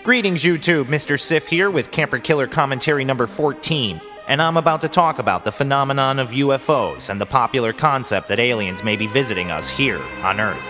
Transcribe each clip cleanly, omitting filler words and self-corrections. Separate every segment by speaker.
Speaker 1: Greetings YouTube, Mr. Sif here with Camper Killer Commentary number 14, and I'm about to talk about the phenomenon of UFOs and the popular concept that aliens may be visiting us here on Earth.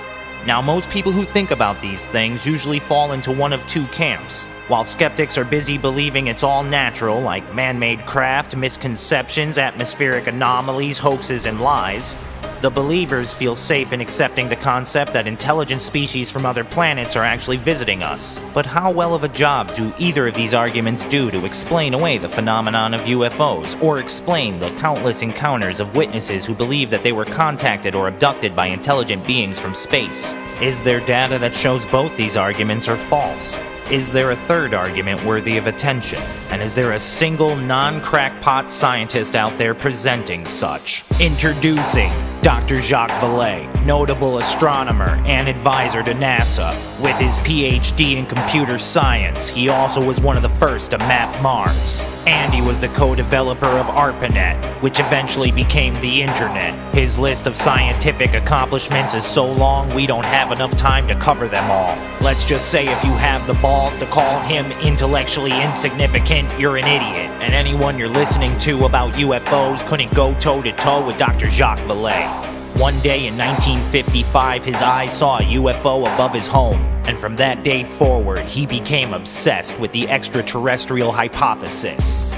Speaker 1: Now, most people who think about these things usually fall into one of two camps. While skeptics are busy believing it's all natural, like man-made craft, misconceptions, atmospheric anomalies, hoaxes, and lies, the believers feel safe in accepting the concept that intelligent species from other planets are actually visiting us. But how well of a job do either of these arguments do to explain away the phenomenon of UFOs, or explain the countless encounters of witnesses who believe that they were contacted or abducted by intelligent beings from space? Is there data that shows both these arguments are false? Is there a third argument worthy of attention? And is there a single non-crackpot scientist out there presenting such? Introducing Dr. Jacques Vallee, notable astronomer and advisor to NASA. With his PhD in computer science, he also was one of the first to map Mars. And he was the co-developer of ARPANET, which eventually became the Internet. His list of scientific accomplishments is so long we don't have enough time to cover them all. Let's just say if you have the balls to call him intellectually insignificant, you're an idiot. And anyone you're listening to about UFOs couldn't go toe-to-toe with Dr. Jacques Vallee. One day in 1955, his eyes saw a UFO above his home, and from that day forward, he became obsessed with the extraterrestrial hypothesis.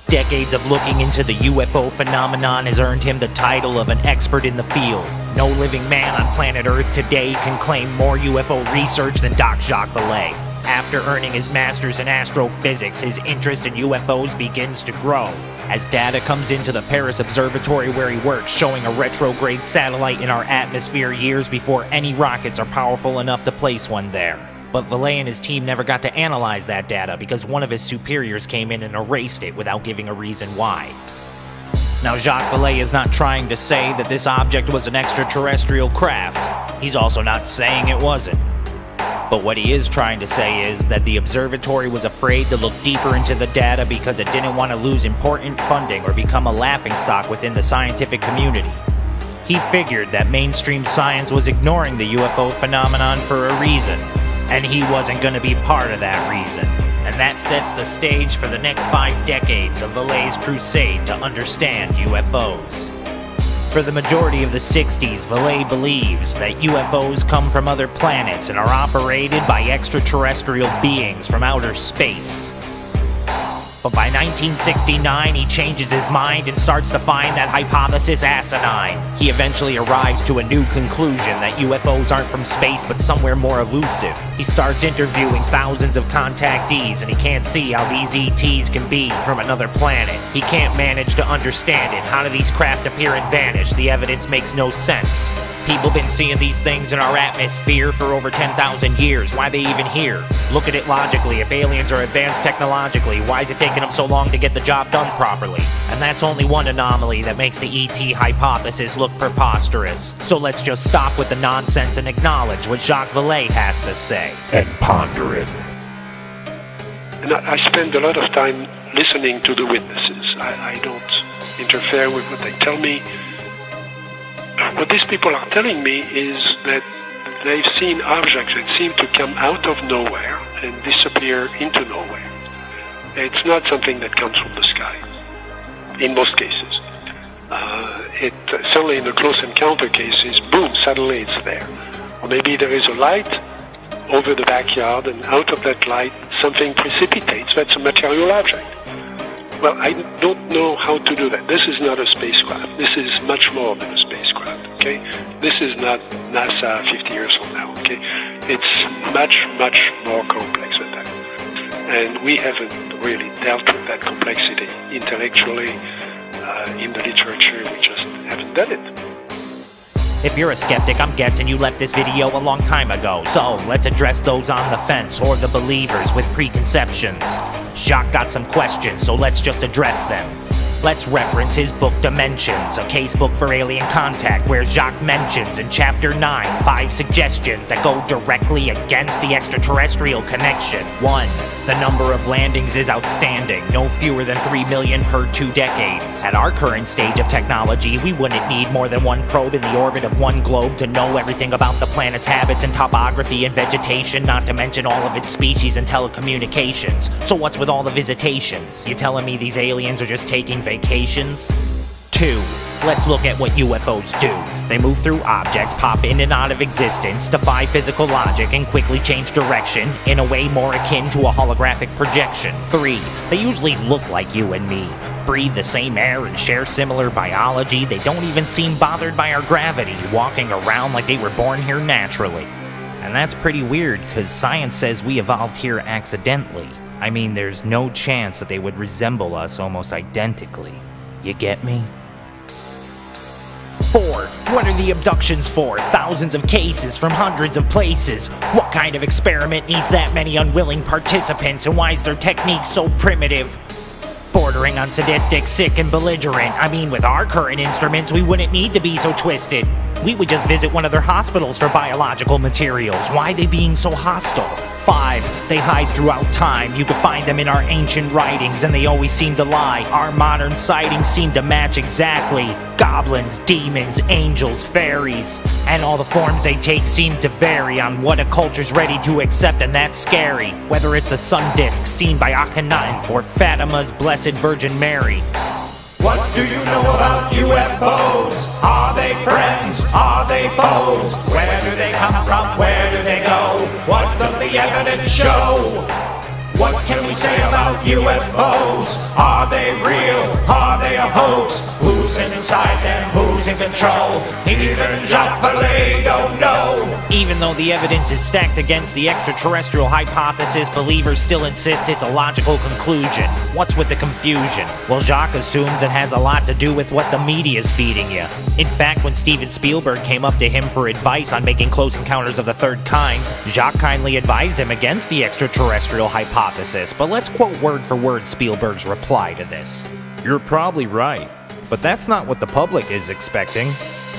Speaker 1: Decades of looking into the UFO phenomenon has earned him the title of an expert in the field. No living man on planet Earth today can claim more UFO research than Doc Jack Vallee. After earning his master's in astrophysics, his interest in UFOs begins to grow. As data comes into the Paris Observatory where he works, showing a retrograde satellite in our atmosphere years before any rockets are powerful enough to place one there. But Vallee and his team never got to analyze that data because one of his superiors came in and erased it without giving a reason why. Now, Jacques Vallee is not trying to say that this object was an extraterrestrial craft. He's also not saying it wasn't. But what he is trying to say is that the observatory was afraid to look deeper into the data because it didn't want to lose important funding or become a laughingstock within the scientific community. He figured that mainstream science was ignoring the UFO phenomenon for a reason, and he wasn't going to be part of that reason. And that sets the stage for the next 5 decades of Vallee's crusade to understand UFOs. For the majority of the 60s, Vallee believes that UFOs come from other planets and are operated by extraterrestrial beings from outer space. But by 1969, he changes his mind and starts to find that hypothesis asinine. He eventually arrives to a new conclusion that UFOs aren't from space but somewhere more elusive. He starts interviewing thousands of contactees and he can't see how these ETs can be from another planet. He can't manage to understand it. How do these craft appear and vanish? The evidence makes no sense. People been seeing these things in our atmosphere for over 10,000 years. Why are they even here? Look at it logically. If aliens are advanced technologically, why is it taking them so long to get the job done properly? And that's only one anomaly that makes the ET hypothesis look preposterous. So let's just stop with the nonsense and acknowledge what Jacques Vallee has to say.
Speaker 2: And ponder it.
Speaker 3: And I spend a lot of time listening to the witnesses. I don't interfere with what they tell me. What these people are telling me is that they've seen objects that seem to come out of nowhere and disappear into nowhere. It's not something that comes from the sky, in most cases. Certainly in the close encounter cases, boom, suddenly it's there. Or maybe there is a light over the backyard, and out of that light, something precipitates. That's a material object. Well, I don't know how to do that. This is not a spacecraft. This is much more than a spacecraft, okay? This is not NASA 50 years from now, okay? It's much, much more complex than that. And we haven't really dealt with that complexity intellectually in the literature. We just haven't done it.
Speaker 1: If you're a skeptic, I'm guessing you left this video a long time ago. So let's address those on the fence or the believers with preconceptions. Jacques got some questions, so let's just address them. Let's reference his book Dimensions, a casebook for alien contact, where Jacques mentions in Chapter 9 5 suggestions that go directly against the extraterrestrial connection. 1. The number of landings is outstanding, no fewer than 3 million per 2 decades. At our current stage of technology, we wouldn't need more than one probe in the orbit of one globe to know everything about the planet's habits and topography and vegetation, not to mention all of its species and telecommunications. So what's with all the visitations? You telling me these aliens are just taking vacations? 2. Let's look at what UFOs do. They move through objects, pop in and out of existence, defy physical logic, and quickly change direction in a way more akin to a holographic projection. 3. They usually look like you and me, breathe the same air and share similar biology. They don't even seem bothered by our gravity, walking around like they were born here naturally. And that's pretty weird, because science says we evolved here accidentally. I mean, there's no chance that they would resemble us almost identically. You get me? 4. What are the abductions for? Thousands of cases from hundreds of places. What kind of experiment needs that many unwilling participants, and why is their technique so primitive? Bordering on sadistic, sick, and belligerent. I mean, with our current instruments, we wouldn't need to be so twisted. We would just visit one of their hospitals for biological materials. Why are they being so hostile? 5. They hide throughout time. You can find them in our ancient writings, and they always seem to lie. Our modern sightings seem to match exactly. Goblins, demons, angels, fairies. And all the forms they take seem to vary on what a culture's ready to accept, and that's scary. Whether it's the sun disk seen by Akhenaten or Fatima's Blessed Virgin Mary.
Speaker 2: What do you know about UFOs? Are they friends? Are they foes? Where do they come from? Where do they go? What does the evidence show? What can we say about UFOs? Are they real? Are they a hoax? Who's inside them? Who's in control? Even Jacques Vallee don't know.
Speaker 1: Even though the evidence is stacked against the extraterrestrial hypothesis, believers still insist it's a logical conclusion. What's with the confusion? Well, Jacques assumes it has a lot to do with what the media's feeding you. In fact, when Steven Spielberg came up to him for advice on making Close Encounters of the Third Kind, Jacques kindly advised him against the extraterrestrial hypothesis. But let's quote word for word Spielberg's reply to this.
Speaker 4: You're probably right, but that's not what the public is expecting.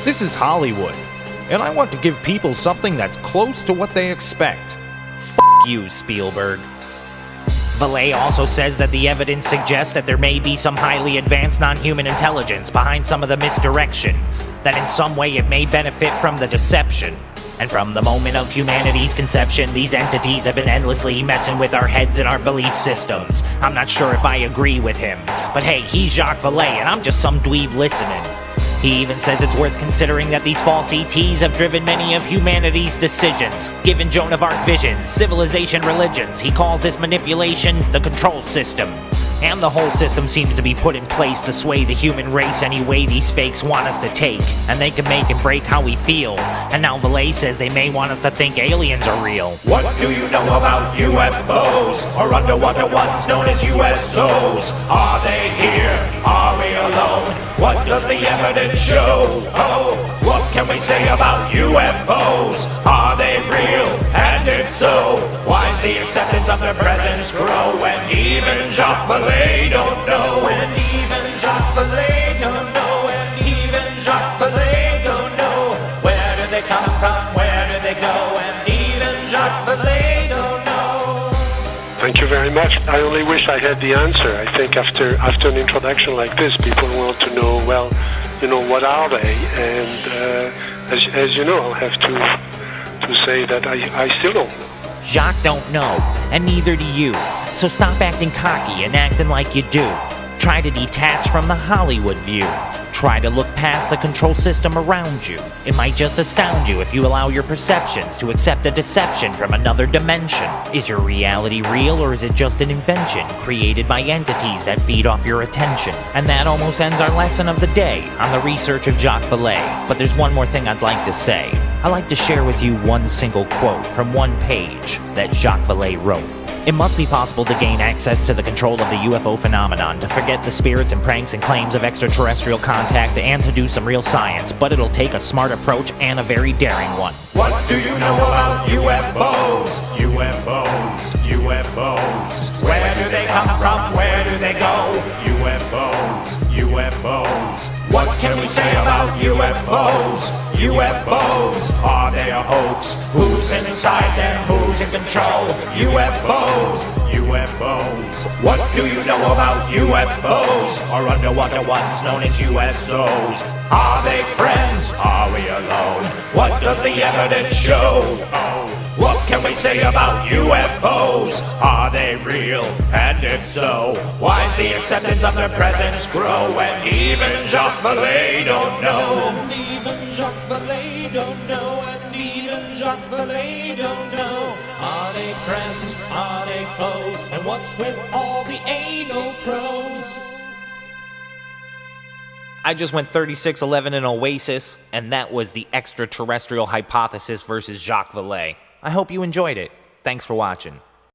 Speaker 4: This is Hollywood, and I want to give people something that's close to what they expect.
Speaker 1: F*** you, Spielberg. Vallée also says that the evidence suggests that there may be some highly advanced non-human intelligence behind some of the misdirection, that in some way it may benefit from the deception. And from the moment of humanity's conception, these entities have been endlessly messing with our heads and our belief systems. I'm not sure if I agree with him, but hey, he's Jacques Vallee and I'm just some dweeb listening. He even says it's worth considering that these false ETs have driven many of humanity's decisions, given Joan of Arc visions, civilization, religions. He calls this manipulation the control system. And the whole system seems to be put in place to sway the human race any way these fakes want us to take. And they can make and break how we feel. And now Vallée says they may want us to think aliens are real.
Speaker 2: What do you know about UFOs? Or underwater ones known as USOs? Are they here? Are we alone? What does the evidence show? Oh, what can we say about UFOs? Are they real? And if so, why's the acceptance of their presence grow? And even Jacques Vallee don't know. And even Jacques Vallee don't know. And even Jacques Vallee don't know. Where do they come from? Where do they go? And even Jacques Vallee don't know.
Speaker 3: Thank you very much. I only wish I had the answer. I think after an introduction like this, people want to know, well, you know, what are they? And as you know, I'll have to say that I still don't know.
Speaker 1: Jacques don't know, and neither do you. So stop acting cocky and acting like you do. Try to detach from the Hollywood view. Try to look past the control system around you. It might just astound you if you allow your perceptions to accept a deception from another dimension. Is your reality real, or is it just an invention created by entities that feed off your attention? And that almost ends our lesson of the day on the research of Jacques Vallee. But there's one more thing I'd like to say. I'd like to share with you one single quote from one page that Jacques Vallee wrote. It must be possible to gain access to the control of the UFO phenomenon, to forget the spirits and pranks and claims of extraterrestrial contact, and to do some real science, but it'll take a smart approach and a very daring one.
Speaker 2: What do you know about UFOs? UFOs, UFOs. Where do they come from? Where do they go? UFOs, UFOs. What can we say about UFOs? UFOs, are they a hoax? Who's inside them? Who's in control? UFOs, UFOs. What do you know about UFOs? Or underwater ones known as USOs? Are they friends? Are we alone? What does the evidence show? What can we say about UFOs? Are they real? And if so, why's the acceptance of their presence grow? And even Jacques Vallee don't know.
Speaker 5: And even Jacques Vallee don't know. And even Jacques Vallee don't know. Are they friends? Are they foes? And what's with all the anal probes?
Speaker 1: I just went 36-11 in Oasis, and that was the extraterrestrial hypothesis versus Jacques Vallee. I hope you enjoyed it. Thanks for watching.